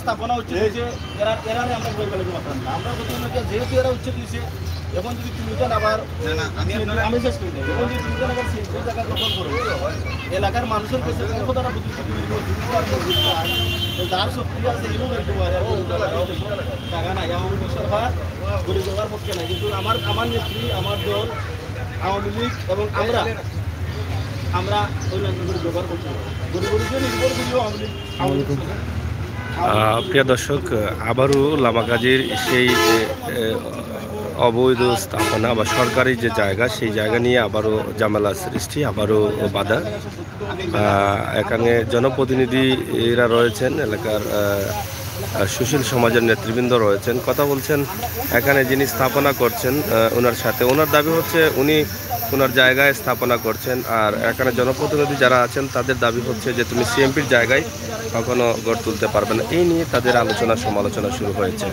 স্থাপনা হচ্ছে যেহেতু এরা উচ্ছেদ দিয়েছে এখন যদি তিনজন আবার আমি শেষ করি এখন যদি তিনজন আবার সেই জায়গা দখল করো এলাকার মানুষের কাছে তারা যার শক্তি আছে জায়গা নাই আওয়ামী লীগ সরকার গরিব দেওয়ার পক্ষে নাই কিন্তু আমার নেত্রী আমার দল আওয়ামী লীগ এবং আমরা ব্যবহার করছি প্রিয় দর্শক, আবারও লামাকাজির সেই অবৈধ স্থাপনা বা সরকারি যে জায়গা সেই জায়গা নিয়ে আবারও ঝামেলা সৃষ্টি, আবারও বাধা। এখানে জনপ্রতিনিধিরা রয়েছেন, এলাকার সুশীল সমাজের নেতৃবৃন্দ রয়েছেন, কথা বলছেন এখানে যিনি স্থাপনা করছেন ওনার সাথে। ওনার দাবি হচ্ছে উনি ওনার জায়গায় স্থাপনা করছেন, আর এখানে জনপ্রতিনিধি যারা আছেন তাদের দাবি হচ্ছে যে তুমি সিএমপির জায়গায় কখনো গড়ে তুলতে পারবে না। এই নিয়ে তাদের আলোচনা সমালোচনা শুরু হয়েছে।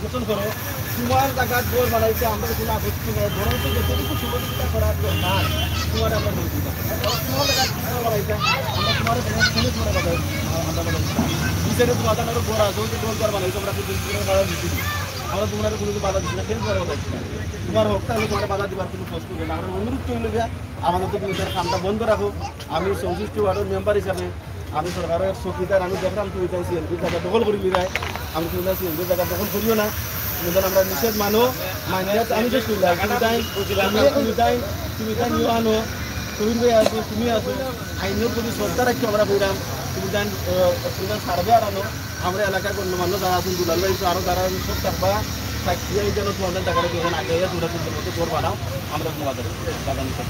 আমরা তোমার কোনো বাধা দিচ্ছি না, তোমার হোক তাহলে তোমার বাধা দেওয়ার কোনো প্রশ্ন নেই। আমরা অনুরোধ করলে আমাদের তো তুমি তার কামটা বন্ধ রাখো। আমি 64 ওয়ার্ডের মেম্বার হিসাবে আমি সরকারের চৌকিদার, আমি দেখলাম তুমি তাই সিএনপির জায়গা দখল করি রায়, আমি তুমি তাই সিএনপির জায়গা দখল করিও না। আমরা নিষেধ মানো মাইনে আমি শেষ করলাম। তুমি তাই নিয়ে আনো, তুমি আসো, তুমি আসো, আইনের প্রতি শ্রদ্ধা রাখি আমরা বললাম। তুমি তাই সার্ভে আর আনো, আমরা এলাকার গণ্যমান্য যারা আছেন দুলাল ভাই আরও যারা সব থাকবা সাক্ষী যেন তোমাদের টাকাটা যখন আগে তোমরা সুন্দর মতো তোর বানাও, আমরা তোমাদের বাধা নিতে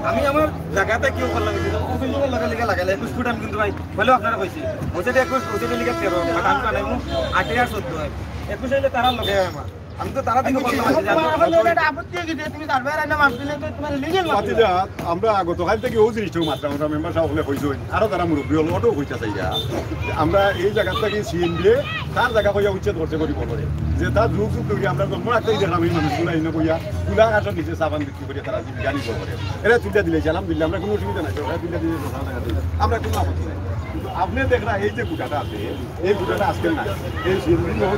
আমি আমার জায়গাতে কেউ করলাম লাগালে 21 ফুট আমি কিন্তু ভাই বলেও আপনারা কইছি বলছে 21 ওদের লিখে 13 আমি আনাই 8 আর 14 হয় 21 হইলে তারা লগে আমার আমি তো তারা দিকে বললাম আমরা গতকাল থেকে ও জিনিসটাও মাত্রা আমরা মেম্বার সাহেব হলে কইছি আরো তারা মুরব্বী হল ওটাও কইতে চাই আমরা এই জায়গা থেকে সিএম দিয়ে তার জায়গা কইয়া উচ্ছেদ করছে করি বলে যে তার যুগ যুগ করি আমরা জন্ম রাখতেই দেখলাম এই মানুষগুলো এনে কইয়া তুলা কাঠের নিচে সাবান বিক্রি করে তারা জীবিকা নির্ভর করে। এরা তুলটা দিলে আলহামদুলিল্লাহ আমরা কোনো অসুবিধা নাই, তুলটা দিলে আমরা কোনো আপত্তি নাই। কিন্তু আপনি দেখরা এই যে গুটাটা আছে এই গুটাটা আজকে না, এই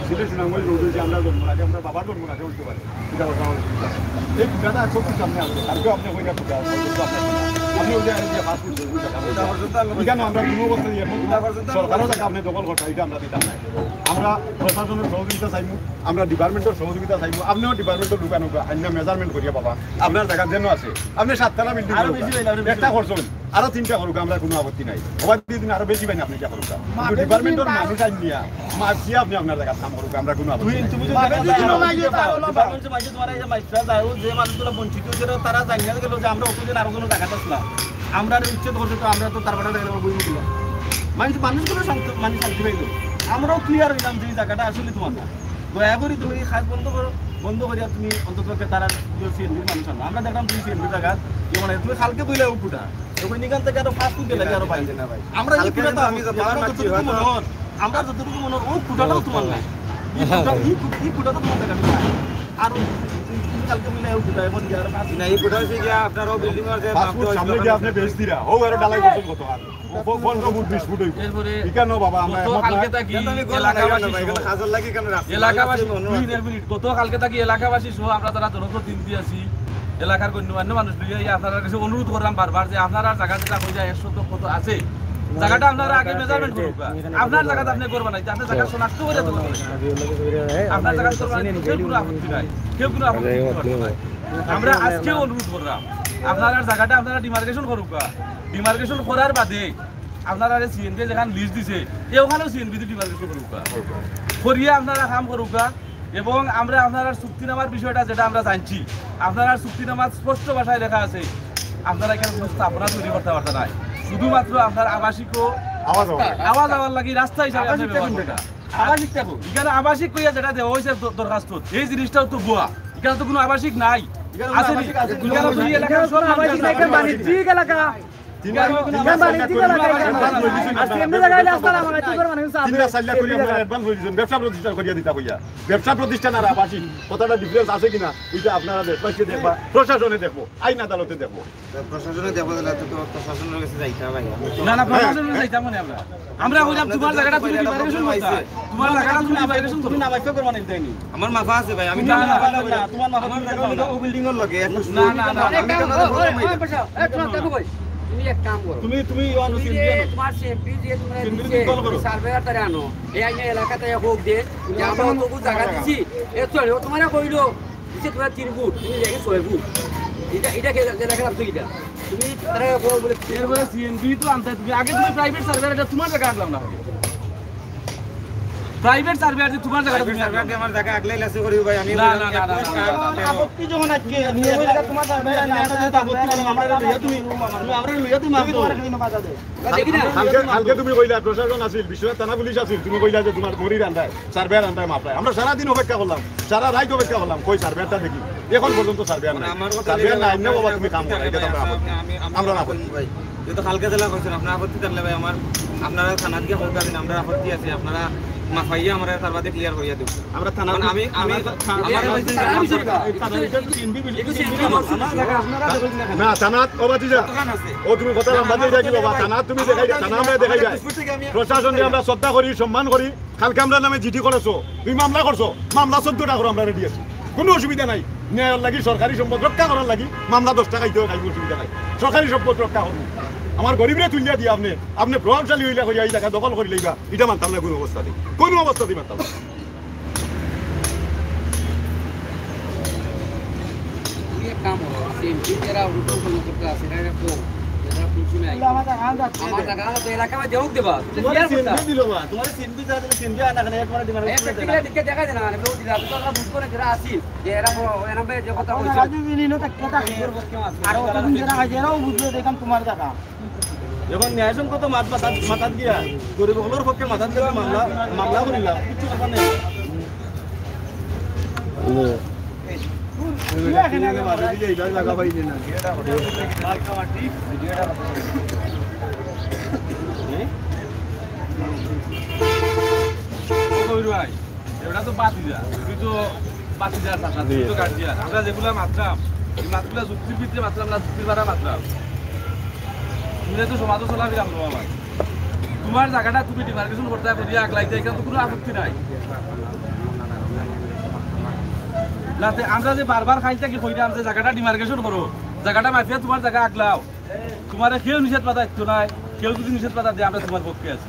সিলেট সুনামগঞ্জ রোড হয়েছে আমরা জন্ম রাখে আমরা বাবার জন্ম রাখে উঠতে পারি এই গুটাটা সত্যি সামনে আসবে কালকেও আপনি কইটা গুটা আপনি ওই যে এখানে আমরা কোনো অবস্থা দিয়ে সরকারও যাকে আপনি দখল করতে এটা আমরা দিতাম নাই। আমরা প্রশাসনের সহযোগিতা চাইবো, আমরা ডিপার্টমেন্টের সহযোগিতা চাইবো, আপনিও ডিপার্টমেন্টের ঢুকানো আন্য মেজারমেন্ট করিয়া পাবা আপনার জায়গা যেন আছে। আপনি 7তলা বিল্ডিং একটা করছেন আরো 3টা করুক, আমরা কোনো আপত্তি নাই। সবাই দিন আরো বেশি পাই না আপনি করুক, কিন্তু ডিপার্টমেন্টের মানুষ আইন নিয়া মার্চিয়ে আপনি আপনার জায়গা কাম করুক, আমরা কোনো আপত্তি নাই। যে মানুষগুলো বঞ্চিত হয়েছিল তারা জানিয়ে গেল যে আমরা ওখানে আরো কোনো জায়গাটা ছিলাম, আমরা উচ্ছেদ করছি তো আমরা তো তারপরে বই দিলাম মানুষগুলো মানে শান্তি পাইল। আমরাও ক্লিয়ার হইলাম যে এই জায়গাটা আসলে তোমার না, দয়া করে তুমি খাস বন্ধ করো, বন্ধ করিয়া তুমি অন্তত তারা সিএনপির মানুষ আনো। আমরা দেখলাম তুমি সিএনপির জায়গা মানে তুমি কালকে তুইলে উঠা ওখানে নিকান থেকে আরো 5 ফুট লাগে আরো পাইছে না ভাই। আমরা যতটুকু মনোহর আমরা যতটুকু মনোহর ও ফুটাটাও তোমার নাই, এই ফুটা তো তোমার দেখা আর কালকে মিলে উঠা এখন গিয়ে আর 5 না এই ফুটা হচ্ছে গিয়া আপনারও বিল্ডিং এর যে সামনে গিয়ে আপনি বেশ দিরা ও আরো ডালাই করছেন কত আর 15 ফুট 20 ফুট হইব এখানে বাবা আমরা কালকে থাকি এলাকাবাসী হাজার লাগি কেন এলাকাবাসী কত কালকে থাকি এলাকাবাসী সহ আমরা তারা জনপ্রতিনিধি আছি এলাকার গণ্যমান্য মানুষ লইয়া আপনারা কাছে অনুরোধ করলাম বারবার যে আপনারা জায়গা যেটা হয়ে যায় 100 কত আছে জায়গাটা আপনারা আগে মেজারমেন্ট করুন, আপনার জায়গাটা আপনি করবেন না, আপনার জায়গা শনাক্ত করে দেবেন, আপনার জায়গা কেউ কোনো আপত্তি নাই, কেউ কোনো আপত্তি নাই। আমরা আজকেও অনুরোধ করলাম আপনারা জায়গাটা আপনারা ডিমার্কেশন করুক, ডিমার্কেশন করার বাদে আপনারা সিএনপি যেখানে লিস্ট দিছে ওখানেও সিএনপি ডিমার্কেশন করুক, করিয়ে আপনারা কাম করুক। এবং আমরা আপনারা চুক্তিনামার বিষয়টা যেটা আমরা জানছি আপনারা চুক্তিনামার স্পষ্ট ভাষায় লেখা আছে আপনারা এখানে কোনো স্থাপনা তৈরি করতে পারতেন না, শুধুমাত্র আপনার আবাসিক আওয়াজ আওয়ার লাগি রাস্তা হিসাবে আবাসিক থাকুক। এখানে আবাসিক কইয়া যেটা দেওয়া হয়েছে দরখাস্ত এই জিনিসটাও তো ভুয়া, এখানে তো কোনো আবাসিক নাই। আছে নি এখানে দুই এলাকার সব বাণিজ্যিক এলাকা ব্যবসা প্রতিষ্ঠান আর আবাসিক কথাটা ডিফারেন্স আছে কিনা এটা আপনারা দেশবাসীকে দেখবা, প্রশাসনে দেখবো, আইন আদালতে দেখবো। না না প্রশাসনে যাইতাম না আমরা কইলাম তোমার জায়গাটা তুমি ডিমার্কেশন করতে, তোমার জায়গাটা তুমি ডিমার্কেশন করো। না মাইফা করবা না তাইনি আমার মাফা আছে ভাই, আমি না না তোমার মাফা ও বিল্ডিং এর লগে না না না তুমি এক কাম করো, তুমি তোমার সেমপি যে তোমরা সার্ভেয়ার তারে আনো এই আইনে এলাকাতে হোক দে যে আমরা তবু জায়গা দিছি এ চলে তোমার কইলো যে তোমরা 3 ফুট তুমি দেখে 6 ফুট এটা কে দেখা রাখছো এটা তুমি তারা বলে এরপরে সিএনবি তো আনতে তুমি আগে তুমি প্রাইভেট সার্ভেয়ার এটা তোমার জায়গা আনলাম না প্রাইভেট সার্ভেয়ার যে তোমার জায়গা তুমি সার্ভে আমার জায়গা আগলাই লাসে করি ভাই, আমি না না না আপত্তি যখন আজকে নিয়ে এটা তোমার সার্ভে না এটা আপত্তি যখন আমরা লইয়া তুমি আমরা লইয়া তুমি মাপ দাও দেখি না কালকে তুমি কইলা প্রশাসন আছিল, বিশ্বনাথ থানা পুলিশ আছিল, তুমি কইলা যে তোমার মরির আন্দায় সার্ভেয়ার আন্দায় মাপলায়। আমরা সারাদিন অপেক্ষা করলাম, সারা রাত অপেক্ষা করলাম, কই সার্ভেয়ারটা দেখি, এখন পর্যন্ত সার্ভেয়ার নাই। সার্ভেয়ার নাই না বাবা, তুমি কাম করো, এটা আমরা না করি ভাই। যেহেতু কালকে জেলা কইছেন আপনার আপত্তি থাকলে ভাই আমার আপনারা থানা দিয়ে করবেন, আমরা আপত্তি আছে, আপনারা মাফাইয়া আমরা তার বাদে ক্লিয়ার করিয়া দেব। আমরা থানা আমি না থানাত অবাতি যা ও তুমি কথা বাদে যাই কি বাবা, থানাত তুমি দেখাই থানা আমরা দেখাই যায়। প্রশাসনকে আমরা শ্রদ্ধা করি, সম্মান করি। কালকে আমরা নামে জিডি করেছো, তুমি মামলা করছো, মামলা 14টা করে আমরা রেডি আছি, কোনো অসুবিধা নাই। ন্যায়ের লাগি সরকারি সম্পদ রক্ষা করার লাগি মামলা 10 টাকা দিতেও খাইব, অসুবিধা নাই। সরকারি সম্পদ রক্ষা করবো, আমার গরিবরে তুলিয়া দিয়ে আপনি প্রভাবশালী হইলা করিয়া এই জায়গা দখল করে লইবা, এটা মানতাম না কোনো অবস্থাতেই, কোনো অবস্থাতেই মানতাম না। তুমি এক কাম করো, সেমপি যারা উল্টো ফলো করতে আছে এটা কো যারা পুলিশ নাই আমার জায়গা তো এলাকা মধ্যে হোক দেবা তোমার সিনবি দিলো বা তোমার সিনবি যা দিলে সিনবি আনা করে একবার দিমার দেখে দেখা যায় না আমি বলছি না তো আমরা বুঝবো না যারা আছি যে এরা এরা যে কথা বলছে আর ওদিন যারা হাজারাও বুঝলো দেখলাম তোমার জায়গা যখন ন্যায়সঙ্গত মাথা দিয়া গরিব হলোর পক্ষে মাথা দিয়ে মামলা করিলাম কিছু কথা নেই এটা তো বাতিজা, তুই তো বাতিজা থাকা, তুই তো গার্জিয়ান। আমরা যেগুলো মাত্রাম এই মাত্রগুলো যুক্তির ভিত্তিতে মাত্রাম না, যুক্তির দ্বারা মাত্রাম। তুমি তো সমাজও চলাবি জানবো আমার তোমার জায়গাটা তুমি ডিমার্কেশন করতে করিয়া আগলাইতে, এখানে তো কোনো আপত্তি নাই। যাতে আমরা যে বারবার খাইতে কি কইরাম যে জায়গাটা ডিমার্কেশন করো, জায়গাটা মাফিয়া তোমার জায়গা আগলাও, তোমার কেউ নিষেধ পাতা একটু নাই, কেউ যদি নিষেধ পাতা দিয়ে আমরা তোমার পক্ষে আছি।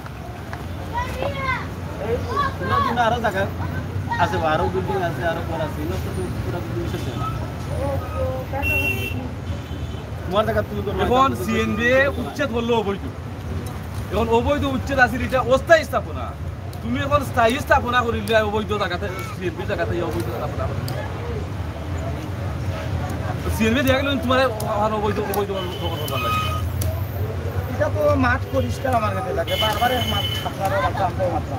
আরো জায়গা আছে, আরো বিল্ডিং আছে, আরো ঘর আছে, পুরো তোমার জায়গা তুমি এখন সিএনবি উচ্ছেদ করলো অবৈধ, এখন অবৈধ উচ্ছেদ আছে এটা অস্থায়ী স্থাপনা, তুমি এখন স্থায়ী স্থাপনা করিলে অবৈধ জায়গাতে সিএনবি জায়গাতে অবৈধ স্থাপনা সিএনবি দেখা গেল তোমার অবৈধ অবৈধ করবার লাগে। এটা তো মাঠ পরিষ্কার আমার কাছে লাগে, বারবার মাঠ মাত্রা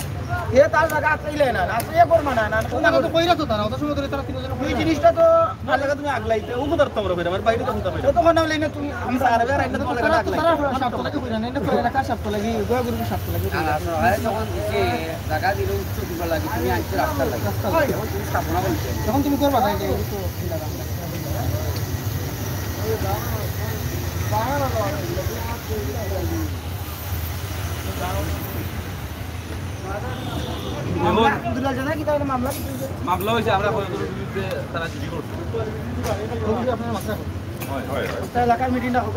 এ তার জায়গা আটকাইলে না আছে এ করবা না তো কইরা তো তারা অত সময় ধরে তারা তিনজন এই জিনিসটা তো আর জায়গা তুমি আগলাইতে ও ধরতে পারবে আমার বাইরে তখন তবে তো কোন লাইনে তুমি আমি সার্ভে রাইতে তো লাগা আগলাই তারা শর্ত লাগে কইরা না এটা এলাকা শর্ত লাগে গোয়া গ্রুপ শর্ত লাগে আর যখন যে জায়গা দিল উচ্চ দিবা লাগে তুমি আইতে রাস্তা লাগে এখন তুমি স্থাপনা বলছো তখন তুমি করবা না এটা তো মামলা হয়েছে, আমরা বিরুদ্ধে তারা জিডি করছে। এলাকার মিটিংটা হোক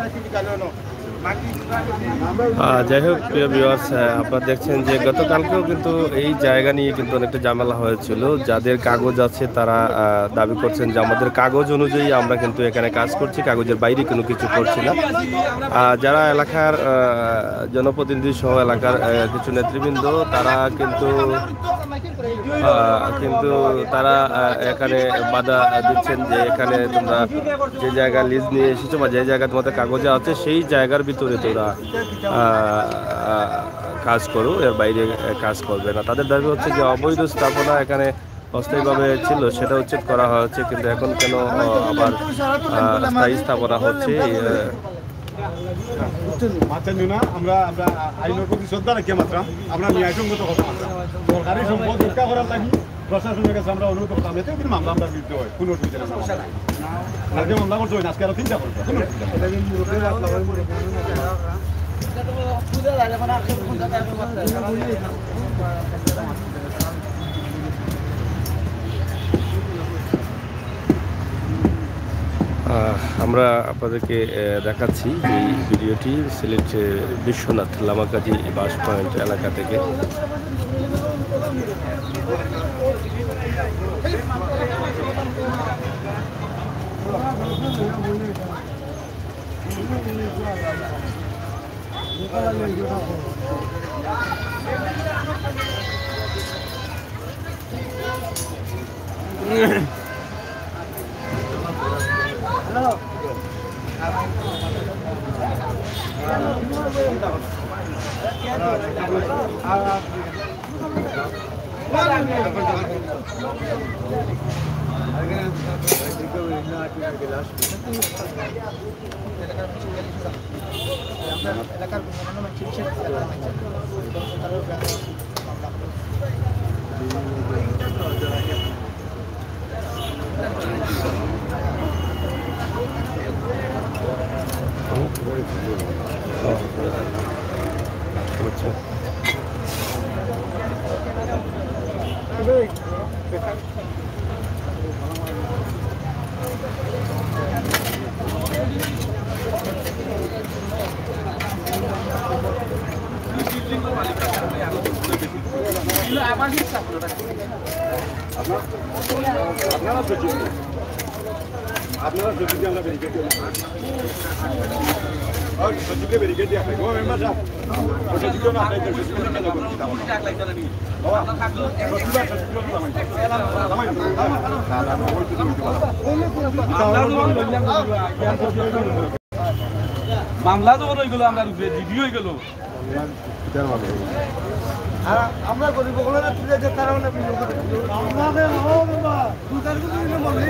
যাই হোক প্রিয় ভিউয়ার্স, আপনারা দেখছেন যে গতকালকেও কিন্তু এই জায়গা নিয়ে কিন্তু অনেকটা ঝামেলা হয়েছিল। যাদের কাগজ আছে তারা দাবি করছেন যে আমাদের কাগজ অনুযায়ী আমরা কিন্তু এখানে কাজ করছি, কাগজের বাইরে কোনো কিছু করছি না। যারা এলাকার জনপ্রতিনিধি সহ এলাকার কিছু নেতৃবৃন্দ তারা কিন্তু তারা এখানে বাধা দিচ্ছেন যে এখানে তোমরা যে জায়গা লিজ নিয়ে এসেছো বা যে জায়গা তোমাদের কাগজে আছে সেই জায়গার ভিতরে তোরা কাজ করো, এর বাইরে কাজ করবে না। তাদের দাবি হচ্ছে যে অবৈধ স্থাপনা এখানে অস্থায়ীভাবে ছিল সেটা উচ্ছেদ করা হয়েছে, কিন্তু এখন কেন আবার স্থায়ী স্থাপনা হচ্ছে? মাত্রা না আমরা আমরা আইনের প্রতি শ্রদ্ধা রাখি মাত্রা আমরা ন্যায়সঙ্গত কথা মাত্রা সরকারি সম্পদ রক্ষা করার লাগি প্রশাসনের কাছে আমরা অনুরোধ করতাম এতে কিন্তু মামলা আমরা বিরুদ্ধে হয় কোনো অসুবিধা না আজকে মামলা করতে হয় আজকে আরো 3টা করতে আমরা আপনাদেরকে দেখাচ্ছি এই ভিডিওটি সিলেট বিশ্বনাথ লামাকাজি বাস পয়েন্ট এলাকা থেকে। আপনারা যদি আমরা ব্যারিকেড দিই আর সচিবকে ব্যারিকেড দিয়ে গো মেম্বার সাহেব ওটা দিও না আপনাদের সচিবকে কেন করতে দাও না এক লাইন জানি বাবা থাকলো মামলা তো হয়ে গেল আমরা রিভিউ হয়ে গেল আর আমরা গরিব বলে তুলে যে তারা মানে আমাকে ও বাবা দুটার কিছু না বলে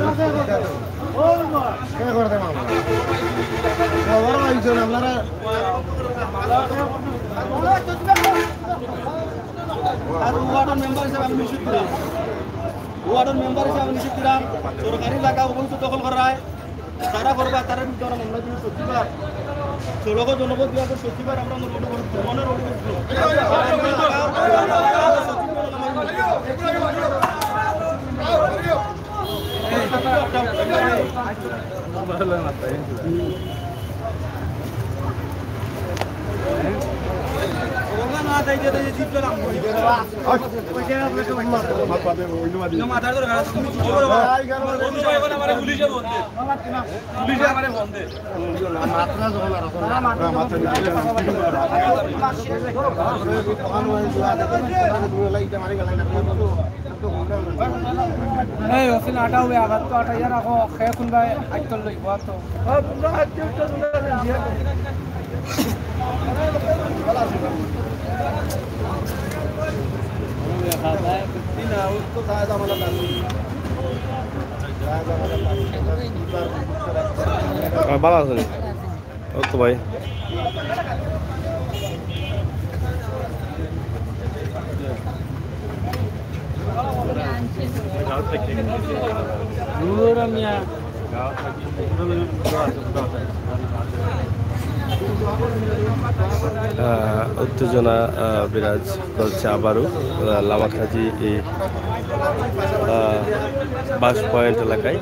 আমাকে বললো ও বাবা কে করতে মামলা খবর আইছো না আপনারা আর ওয়ার্ডের মেম্বার হিসেবে আমি নিশ্চিত করি ওয়ার্ডের মেম্বার হিসেবে আমি নিশ্চিত করি সরকারি এলাকা অবস্থা দখল করা হয় তারা করবা তারা বিতরণ মামলা দিয়ে সত্যিবার ষোলক জনপদ বিভাগের সচিবার আমরা মনের আটা হবে আঘাত তো 8000 রাখো খেয়ে কোনবাই আইতল লইব তো ভালো আছেন ও তো ভাই উত্তেজনা বিরাজ করছে আবারও লামাকাজি এই বাস পয়েন্ট এলাকায়।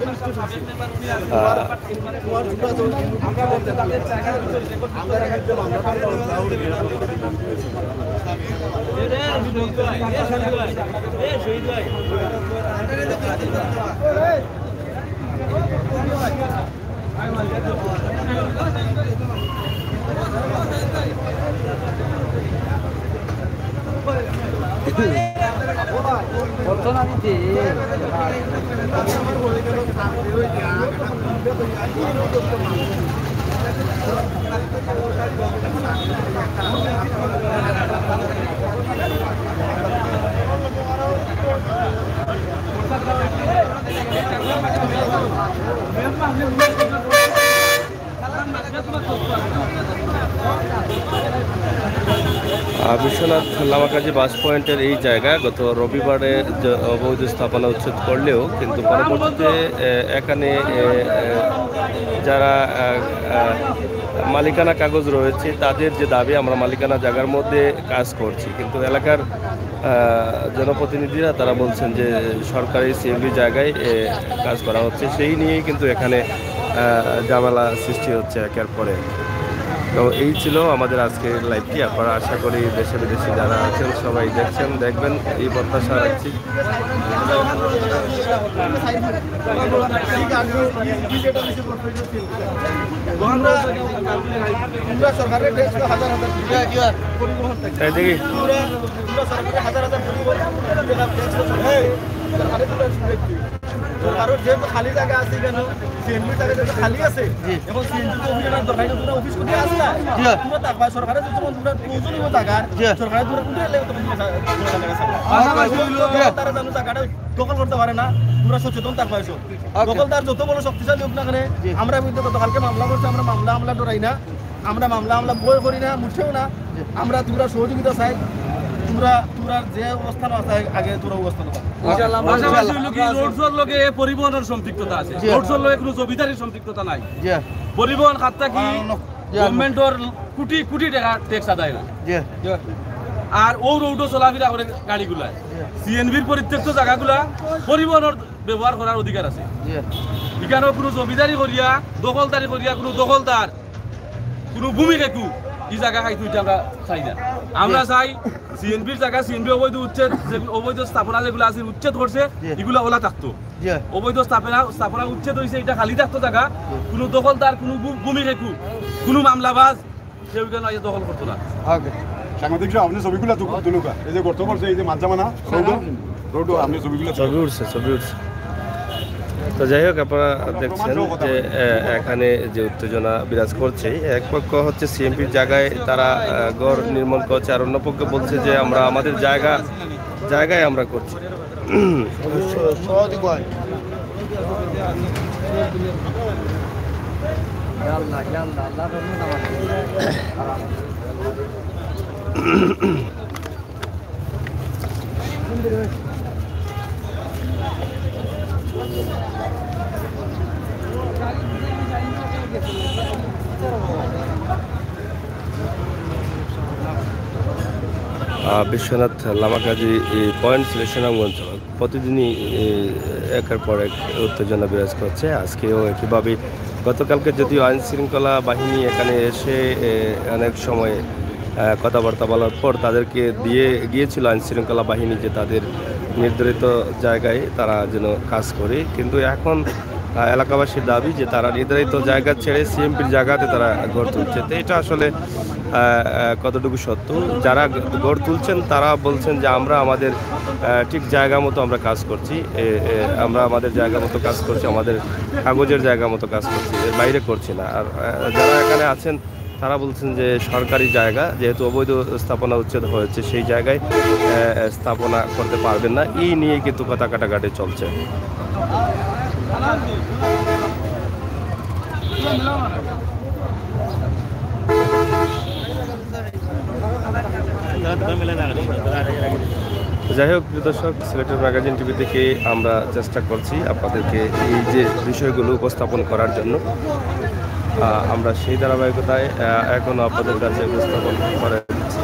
বিশ্বনাথ লামাকাজি বাস পয়েন্টের এই জায়গা গত রবিবারে অবৈধ স্থাপনা উচ্ছেদ করলেও কিন্তু পরবর্তীতে এখানে যারা মালিকানা কাগজ রয়েছে তাদের যে দাবি আমরা মালিকানা জায়গার মধ্যে কাজ করছি, কিন্তু এলাকার জনপ্রতিনিধিরা তারা বলছেন যে সরকারি সিএমবি জায়গায় কাজ করা হচ্ছে, সেই নিয়েই কিন্তু এখানে ঝামেলা সৃষ্টি হচ্ছে একের পরে। তো এই ছিল আমাদের আজকের লাইভটি। আপনারা আশা করি দেশে বিদেশে যারা আছেন সবাই দেখবেন এই প্রত্যাশা রাখছি। তাই দেখি কারণ যেহেতু খালি জায়গা আছে কেন সিএনবি জায়গা যেহেতু খালি আছে এখন সিএনবি তো অফিসের দরকার নেই, তোমরা অফিস করে আসলা তোমরা তাকবা সরকারের যদি তোমরা প্রয়োজন হইব জায়গার সরকারের দূরে কোনটা এলে তোমরা তারা জানো জায়গাটা দখল করতে পারে না, তোমরা সচেতন থাকবা। এসো দখলদার যত বড় শক্তিশালী হোক না কেন, আমরা বিরুদ্ধে গতকালকে মামলা করছি, আমরা মামলা ডরাই না, আমরা মামলা বই করি না, মুছেও না, আমরা তোমরা সহযোগিতা চাই, তোমরা যে অবস্থান আছে আগে তোরা অবস্থান পরিবহনের সম্পৃক্ততা আছে, কোনো জমিদারির সম্পৃক্ততা নাই। পরিবহন খাতটা কি গভর্নমেন্টর কোটি কোটি টাকা ট্যাক্স আদায় হয়, আর ও রোডও চলাফেরা করে গাড়িগুলা। সিএনবির পরিত্যক্ত জায়গাগুলা পরিবহনের ব্যবহার করার অধিকার আছে। এখানে কোনো জমিদারি করিয়া দখলদারি করিয়া কোনো দখলদার কোনো ভূমি রেখু এই জায়গা খাইতে আমরা চাই না। আমরা চাই সিএনবির জায়গা, সিএনবি অবৈধ উচ্ছেদ, অবৈধ স্থাপনা যেগুলো আছে উচ্ছেদ করছে এগুলো ওলা থাকতো। অবৈধ স্থাপনা উচ্ছেদ হয়েছে, এটা খালি থাকতো জায়গা, কোনো দখলদার কোনো ভূমি রেখু কোনো মামলাবাজ কেউ কেন দখল করতো না। সাংবাদিক আপনি ছবিগুলো তুলুকা, এই যে গর্ত করছে, এই যে মাঝজামানা রোড আপনি ছবিগুলো ছবি উঠছে। তো যাই হোক, আপনারা দেখছেন যে এখানে যে উত্তেজনা বিরাজ করছে, এক পক্ষ হচ্ছে সিএমপির জায়গায় তারা গড় নির্মাণ করছে, আর অন্য পক্ষ বলছে যে আমরা আমাদের জায়গায় আমরা করছি। বিশ্বনাথ লামাকাজি পয়েন্ট সিলেকশন অঞ্চল প্রতিদিনই একের পর এক উত্তেজনা বিরাজ করছে। আজকেও একইভাবে গতকালকে যদিও আইন শৃঙ্খলা বাহিনী এখানে এসে অনেক সময় কথাবার্তা বলার পর তাদেরকে দিয়ে গিয়েছিল আইন শৃঙ্খলা বাহিনী যে তাদের নির্ধারিত জায়গায় তারা যেন কাজ করে, কিন্তু এখন এলাকাবাসীর দাবি যে তারা নির্ধারিত জায়গা ছেড়ে সিএমপির জায়গাতে তারা গড় তুলছে। তো এটা আসলে কতটুকু সত্য? যারা গড় তুলছেন তারা বলছেন যে আমরা আমাদের ঠিক জায়গা মতো আমরা কাজ করছি, আমরা আমাদের জায়গা মতো কাজ করছি, আমাদের কাগজের জায়গা মতো কাজ করছি, এর বাইরে করছি না। আর যারা এখানে আছেন তারা বলছেন যে সরকারি জায়গা যেহেতু অবৈধ স্থাপনা উচ্ছেদ হয়েছে সেই জায়গায় স্থাপনা করতে পারবেন না, এই নিয়ে কিন্তু কথা কাটাকাটি চলছে। যাই হোক দর্শক, সিলেটের ম্যাগাজিন টিভি থেকে আমরা চেষ্টা করছি আপনাদেরকে এই যে বিষয়গুলো উপস্থাপন করার জন্য। আমরা সেই ধারাবাহিকতায় এখনও আপনাদের কাছে উপস্থাপন করে দিচ্ছি।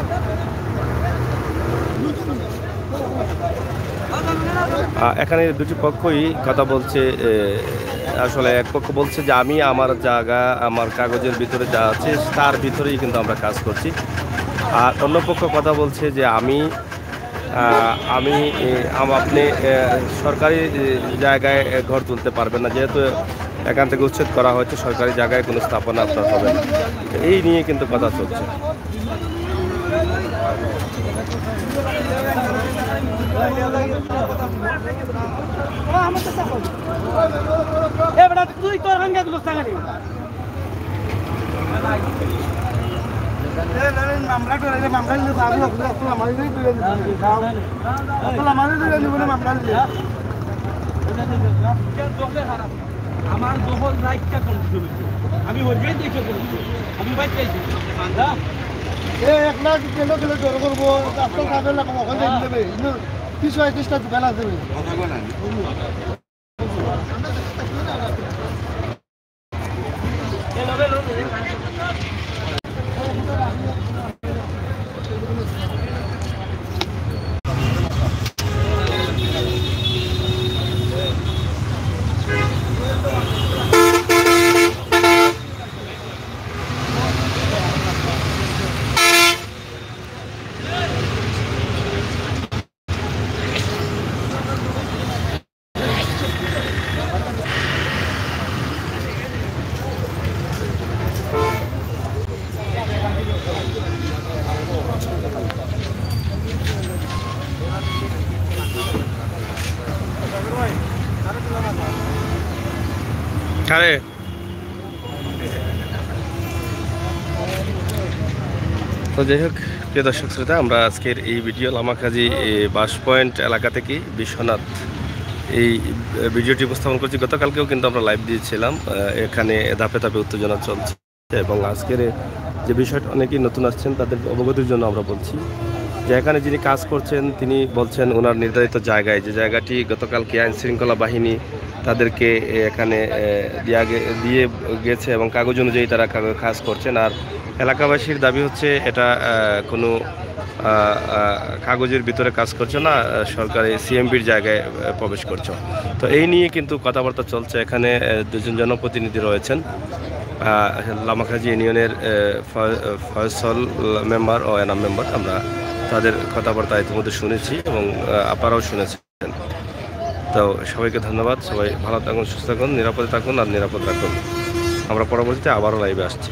এখানে দুটি পক্ষই কথা বলছে। আসলে এক পক্ষ বলছে যে আমি আমার জায়গা আমার কাগজের ভিতরে যা আছে তার ভিতরেই কিন্তু আমরা কাজ করছি, আর অন্য পক্ষ কথা বলছে যে আপনি সরকারি জায়গায় ঘর তুলতে পারবেন না, যেহেতু এখান থেকে উচ্ছেদ করা হয়েছে, সরকারি জায়গায় কোনো স্থাপনা আপনার হবে না। এই নিয়ে কিন্তু কথা চলছে। মামলা করে মামলা দিলে আমি আমাদের মামলা দিলে আমার দখল রাইটটা কন্ট্রোল আমি ওইটাই দেখে করছি আমি বাইচাইছি এক লাখ কেন কিলো জোর করবো আপনার কাজের লাখ ওখানে দিয়ে দেবে কিছু 31টা দোকান আছে আরে তো যাই হোক প্রিয় দর্শক শ্রোতা, আমরা আজকের এই ভিডিও লামাকাজি বাস পয়েন্ট এলাকা থেকে বিশ্বনাথ এই ভিডিওটি উপস্থাপন করছি। গতকালকেও কিন্তু আমরা লাইভ দিয়েছিলাম, এখানে ধাপে ধাপে উত্তেজনা চলছে এবং আজকের যে বিষয়টা অনেকেই নতুন আসছেন তাদের অবগতির জন্য আমরা বলছি যে এখানে যিনি কাজ করছেন তিনি বলছেন ওনার নির্ধারিত জায়গায়, যে জায়গাটি গতকালকে আইন শৃঙ্খলা বাহিনী তাদেরকে এখানে দিয়ে গেছে এবং কাগজ অনুযায়ী তারা কাজ করছেন। আর এলাকাবাসীর দাবি হচ্ছে এটা কোনো কাগজের ভিতরে কাজ করছে না, সরকারি সিএমপির জায়গায় প্রবেশ করছে। তো এই নিয়ে কিন্তু কথাবার্তা চলছে। এখানে দুজন জনপ্রতিনিধি রয়েছেন, লামাকাজি ইউনিয়নের ফয়সল মেম্বার ও এনাম মেম্বার। আমরা তাদের কথাবার্তা ইতিমধ্যে শুনেছি এবং আপনারাও শুনেছেন। তো সবাইকে ধন্যবাদ। সবাই ভালো থাকুন, সুস্থ থাকুন, নিরাপদে থাকুন আর নিরাপদ রাখুন। আমরা পরবর্তীতে আবারও লাইভে আসছি।